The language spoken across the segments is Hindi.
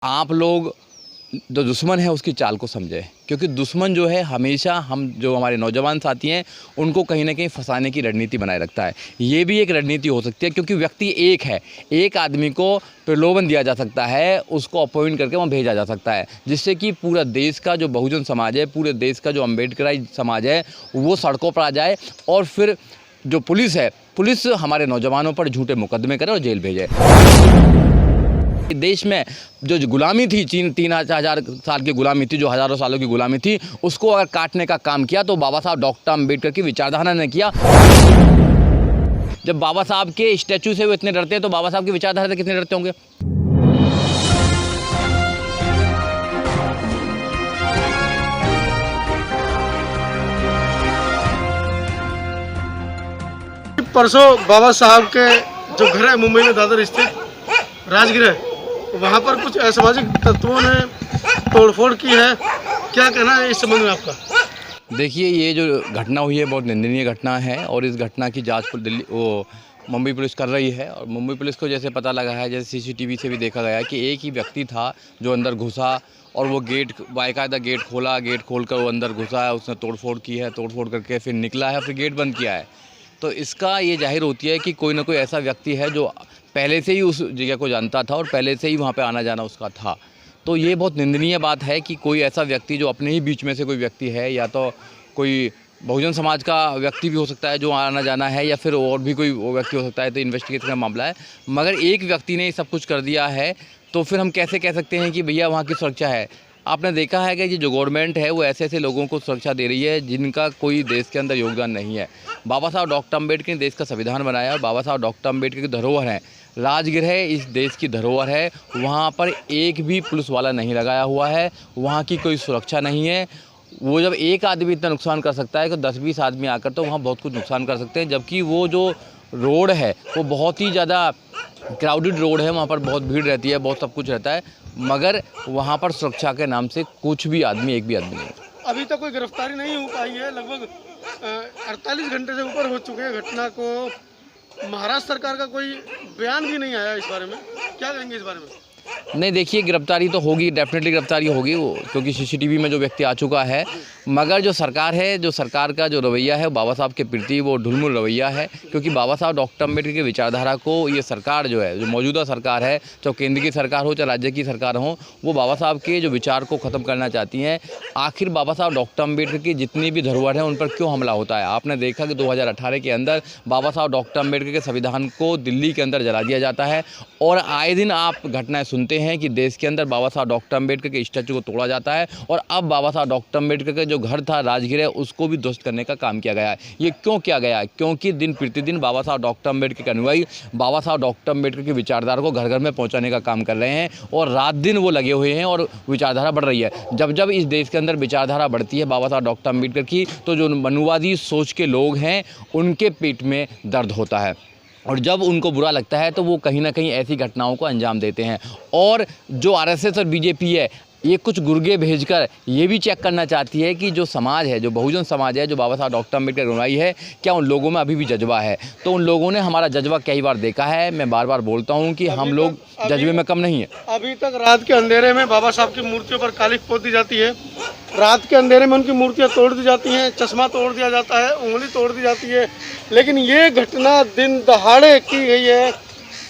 आप लोग जो दुश्मन है उसकी चाल को समझें, क्योंकि दुश्मन जो है हमेशा हम जो हमारे नौजवान साथी हैं उनको कहीं ना कहीं फंसाने की रणनीति बनाए रखता है। ये भी एक रणनीति हो सकती है, क्योंकि व्यक्ति एक है, एक आदमी को प्रलोभन दिया जा सकता है, उसको अपॉइंट करके वहाँ भेजा जा सकता है, जिससे कि पूरा देश का जो बहुजन समाज है, पूरे देश का जो अम्बेडकराई समाज है, वो सड़कों पर आ जाए और फिर जो पुलिस है, पुलिस हमारे नौजवानों पर झूठे मुकदमे करे और जेल भेजे। देश में जो गुलामी थी, 3,000 साल की गुलामी थी, जो हज़ारों सालों की गुलामी थी, उसको अगर काटने का काम किया तो बाबा साहब डॉक्टर अम्बेडकर की विचारधारा ने किया। जब बाबा साहब के स्टैचू से वो इतने डरते हैं तो बाबा साहब की विचारधारा से कितने डरते होंगे। परसों बाबा साहब के जो घर है मुंबई में दादर स्थित राजगृह, वहाँ पर कुछ असामाजिक तत्वों ने तोड़फोड़ की है। क्या कहना है इस संबंध में आपका? देखिए, ये जो घटना हुई है बहुत निंदनीय घटना है और इस घटना की जांच मुंबई पुलिस कर रही है। और मुंबई पुलिस को जैसे पता लगा है, जैसे सीसीटीवी से भी देखा गया कि एक ही व्यक्ति था जो अंदर घुसा और वो गेट बाकायदा गेट खोला, गेट खोलकर वो अंदर घुसा है, उसने तोड़फोड़ की है, तोड़फोड़ करके फिर निकला है, फिर गेट बंद किया है। तो इसका ये जाहिर होती है कि कोई ना कोई ऐसा व्यक्ति है जो पहले से ही उस जगह को जानता था और पहले से ही वहाँ पे आना जाना उसका था। तो ये बहुत निंदनीय बात है कि कोई ऐसा व्यक्ति जो अपने ही बीच में से कोई व्यक्ति है, या तो कोई बहुजन समाज का व्यक्ति भी हो सकता है जो आना जाना है, या फिर और भी कोई व्यक्ति हो सकता है, तो इन्वेस्टिगेशन का मामला है। मगर एक व्यक्ति ने ये सब कुछ कर दिया है, तो फिर हम कैसे कह सकते हैं कि भैया वहाँ की सुरक्षा है। आपने देखा है कि ये जो गवर्नमेंट है वो ऐसे ऐसे लोगों को सुरक्षा दे रही है जिनका कोई देश के अंदर योगदान नहीं है। बाबा साहब डॉक्टर अम्बेडकर ने देश का संविधान बनाया और बाबा साहब डॉक्टर अम्बेडकर की धरोहर है, राजगृह इस देश की धरोहर है। वहाँ पर एक भी पुलिस वाला नहीं लगाया हुआ है, वहाँ की कोई सुरक्षा नहीं है। वो जब एक आदमी इतना नुकसान कर सकता है तो 10-20 आदमी आकर तो वहाँ बहुत कुछ नुकसान कर सकते हैं। जबकि वो जो रोड है वो बहुत ही ज़्यादा क्राउडेड रोड है, वहाँ पर बहुत भीड़ रहती है, बहुत सब कुछ रहता है, मगर वहाँ पर सुरक्षा के नाम से कुछ भी आदमी, एक भी आदमी नहीं। अभी तक कोई गिरफ्तारी नहीं हो पाई है। लगभग 48 घंटे से ऊपर हो चुके हैं घटना को। महाराष्ट्र सरकार का कोई बयान भी नहीं आया इस बारे में। क्या कहेंगे इस बारे में? नहीं, देखिए, गिरफ्तारी तो होगी, डेफिनेटली गिरफ्तारी होगी वो, क्योंकि सीसीटीवी में जो व्यक्ति आ चुका है। मगर जो सरकार है, जो सरकार का जो रवैया है बाबा साहब के प्रति, वो ढुलमुल रवैया है। क्योंकि बाबा साहब डॉक्टर अम्बेडकर की विचारधारा को ये सरकार जो है, जो मौजूदा सरकार है, चाहे केंद्र की सरकार हो चाहे राज्य की सरकार हो, वो बाबा साहब के जो विचार को ख़त्म करना चाहती हैं। आखिर बाबा साहब डॉक्टर अम्बेडकर की जितनी भी धरोहर है उन पर क्यों हमला होता है? आपने देखा कि 2018 के अंदर बाबा साहब डॉक्टर अम्बेडकर के संविधान को दिल्ली के अंदर जला दिया जाता है, और आए दिन आप घटनाएं सुनते हैं कि देश के अंदर बाबा साहब डॉक्टर अम्बेडकर के स्टैचू को तोड़ा जाता है, और अब बाबा साहब डॉक्टर अम्बेडकर का जो घर था राजगृह, उसको भी ध्वस्त करने का काम किया गया है। ये क्यों किया गया है? क्योंकि दिन प्रतिदिन बाबा साहब डॉक्टर अम्बेडकर के अनुयायी बाबा साहब डॉक्टर अम्बेडकर की विचारधारा को घर घर में पहुंचाने का काम कर रहे हैं, और रात दिन वो लगे हुए हैं और विचारधारा बढ़ रही है। जब जब इस देश के अंदर विचारधारा बढ़ती है बाबा साहब डॉक्टर अम्बेडकर की, तो जो मनुवादी सोच के लोग हैं उनके पेट में दर्द होता है, और जब उनको बुरा लगता है तो वो कहीं ना कहीं ऐसी घटनाओं को अंजाम देते हैं। और जो आरएसएस और बीजेपी है, ये कुछ गुर्गे भेजकर ये भी चेक करना चाहती है कि जो समाज है, जो बहुजन समाज है, जो बाबा साहब डॉक्टर अम्बेडकर अनुयायी है, क्या उन लोगों में अभी भी जज्बा है। तो उन लोगों ने हमारा जज्बा कई बार देखा है। मैं बार बार बोलता हूँ कि हम लोग जज्बे में कम नहीं है। अभी तक रात के अंधेरे में बाबा साहब की मूर्तियों पर काली पोत दी जाती है, रात के अंधेरे में उनकी मूर्तियाँ तोड़ दी जाती हैं, चश्मा तोड़ दिया जाता है, उंगली तोड़ दी जाती है। लेकिन ये घटना दिन दहाड़े की गई है।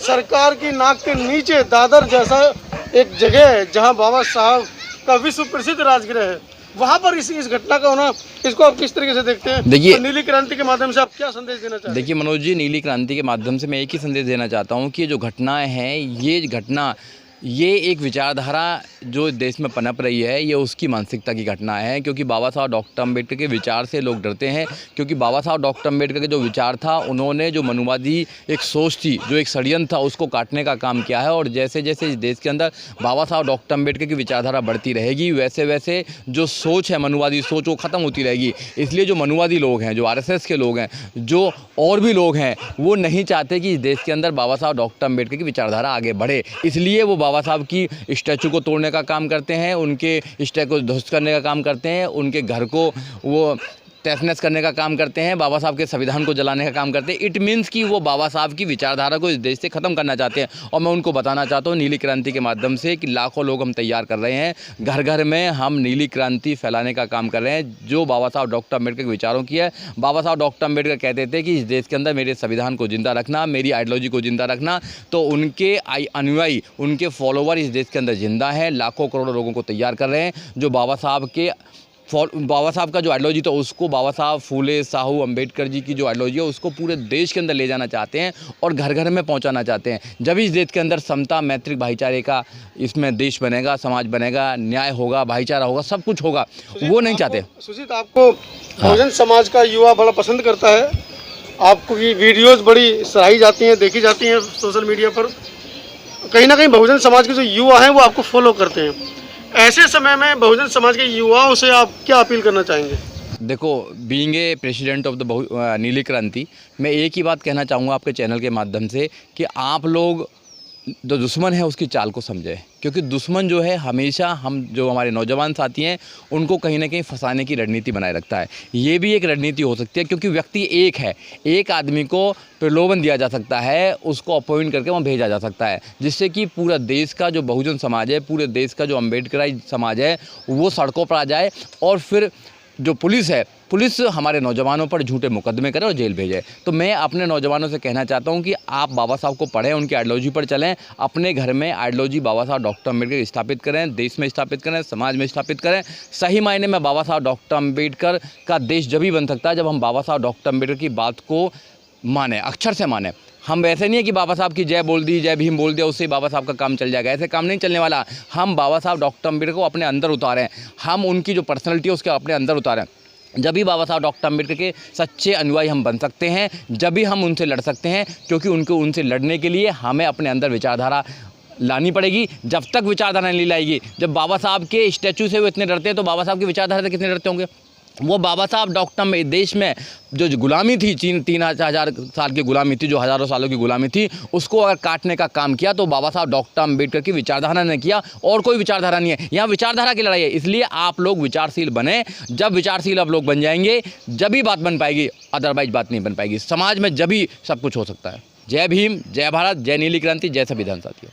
सरकार की नाक के नीचे दादर जैसा एक जगह है जहां बाबा साहब का विश्व प्रसिद्ध राजगृह है, वहां पर इस घटना का होना, इसको आप किस तरीके से देखते हैं? देखिए, तो नीली क्रांति के माध्यम से आप क्या संदेश देना चाहते हैं? देखिए मनोज जी, नीली क्रांति के माध्यम से मैं एक ही संदेश देना चाहता हूँ कि जो घटनाएं हैं, ये घटना, ये एक विचारधारा जो देश में पनप रही है, ये उसकी मानसिकता की घटना है। क्योंकि बाबा साहब डॉक्टर अम्बेडकर के विचार से लोग डरते हैं, क्योंकि बाबा साहब डॉक्टर अम्बेडकर के जो विचार था, उन्होंने जो मनुवादी एक सोच थी, जो एक षड्यंत्र था, उसको काटने का काम किया है। और जैसे जैसे इस देश के अंदर बाबा साहब डॉक्टर अम्बेडकर की विचारधारा बढ़ती रहेगी, वैसे वैसे जो सोच है, मनुवादी सोच, वो ख़त्म होती रहेगी। इसलिए जो मनुवादी लोग हैं, जो आरएसएस के लोग हैं, जो और भी लोग हैं, वो नहीं चाहते कि इस देश के अंदर बाबा साहब डॉक्टर अम्बेडकर की विचारधारा आगे बढ़े। इसलिए वो बाबा साहब की स्टैचू को तोड़ने का काम करते हैं, उनके स्टैचू को ध्वस्त करने का काम करते हैं, उनके घर को वो तहस-नहस करने का काम करते हैं, बाबा साहब के संविधान को जलाने का काम करते हैं। इट मीन्स कि वो बाबा साहब की विचारधारा को इस देश से ख़त्म करना चाहते हैं। और मैं उनको बताना चाहता हूँ नीली क्रांति के माध्यम से कि लाखों लोग हम तैयार कर रहे हैं, घर घर में हम नीली क्रांति फैलाने का काम कर रहे हैं, जो बाबा साहब डॉक्टर अम्बेडकर के विचारों की है। बाबा साहब डॉक्टर अम्बेडकर कहते थे कि इस देश के अंदर मेरे संविधान को जिंदा रखना, मेरी आइडियोलॉजी को जिंदा रखना। तो उनके अनुयायी, उनके फॉलोवर इस देश के अंदर जिंदा हैं, लाखों करोड़ों लोगों को तैयार कर रहे हैं, जो बाबा साहब का जो आइडियोलॉजी था उसको, बाबा साहब फूले साहू अम्बेडकर जी की जो आइडियोलॉजी है उसको पूरे देश के अंदर ले जाना चाहते हैं और घर घर में पहुंचाना चाहते हैं। जब इस देश के अंदर समता, मैत्रिक, भाईचारे का इसमें देश बनेगा, समाज बनेगा, न्याय होगा, भाईचारा होगा, सब कुछ होगा। वो नहीं चाहते। सुजीत, आपको बहुजन समाज का युवा बड़ा पसंद करता है, आपको की वीडियोज़ बड़ी सराही जाती हैं, देखी जाती हैं सोशल मीडिया पर। कहीं ना कहीं बहुजन समाज के जो युवा हैं वो आपको फॉलो करते हैं। ऐसे समय में बहुजन समाज के युवाओं से आप क्या अपील करना चाहेंगे? देखो, being a president of the नीली क्रांति, मैं एक ही बात कहना चाहूँगा आपके चैनल के माध्यम से कि आप लोग जो दुश्मन है उसकी चाल को समझें, क्योंकि दुश्मन जो है हमेशा हम जो हमारे नौजवान साथी हैं उनको कहीं ना कहीं फंसाने की रणनीति बनाए रखता है। ये भी एक रणनीति हो सकती है, क्योंकि व्यक्ति एक है, एक आदमी को प्रलोभन दिया जा सकता है, उसको अपॉइंट करके वहाँ भेजा जा सकता है, जिससे कि पूरा देश का जो बहुजन समाज है, पूरे देश का जो अम्बेडकराई समाज है वो सड़कों पर आ जाए। और फिर जो पुलिस हमारे नौजवानों पर झूठे मुकदमे करे और जेल भेजे। तो मैं अपने नौजवानों से कहना चाहता हूं कि आप बाबा साहब को पढ़ें, उनकी आइडियोलॉजी पर चलें, अपने घर में आइडियोलॉजी बाबा साहब डॉक्टर अम्बेडकर स्थापित करें, देश में स्थापित करें, समाज में स्थापित करें। सही मायने में बाबा साहब डॉक्टर अम्बेडकर का देश जब ही बन सकता है जब हम बाबा साहब डॉक्टर अम्बेडकर की बात को माने, अक्षर से माने। हम वैसे नहीं है कि बाबा साहब की जय बोल दी, जय भीम बोल दिया, उससे बाबा साहब का काम चल जाएगा। ऐसे काम नहीं चलने वाला। हम बाबा साहब डॉक्टर अम्बेडकर को अपने अंदर उतारें, हम उनकी जो पर्सनैलिटी है उसके अपने अंदर उतारें। जब भी बाबा साहब डॉक्टर अम्बेडकर के सच्चे अनुयायी हम बन सकते हैं, जब भी हम उनसे लड़ सकते हैं, क्योंकि उनसे लड़ने के लिए हमें अपने अंदर विचारधारा लानी पड़ेगी। जब तक विचारधारा नहीं लाएगी, जब बाबा साहब के स्टैचू से वो इतने डरते हैं तो बाबा साहब की विचारधारा से कितने डरते होंगे। वो बाबा साहब डॉक्टर में देश में जो गुलामी थी, 3,000 साल की गुलामी थी, जो हज़ारों सालों की गुलामी थी, उसको अगर काटने का काम किया तो बाबा साहब डॉक्टर अम्बेडकर की विचारधारा ने किया, और कोई विचारधारा नहीं है। यहाँ विचारधारा की लड़ाई है। इसलिए आप लोग विचारशील बने। जब विचारशील आप लोग बन जाएंगे जब ही बात बन पाएगी, अदरवाइज बात नहीं बन पाएगी। समाज में जब ही सब कुछ हो सकता है। जय भीम, जय भारत, जय नीली क्रांति, जय संविधान साथियों।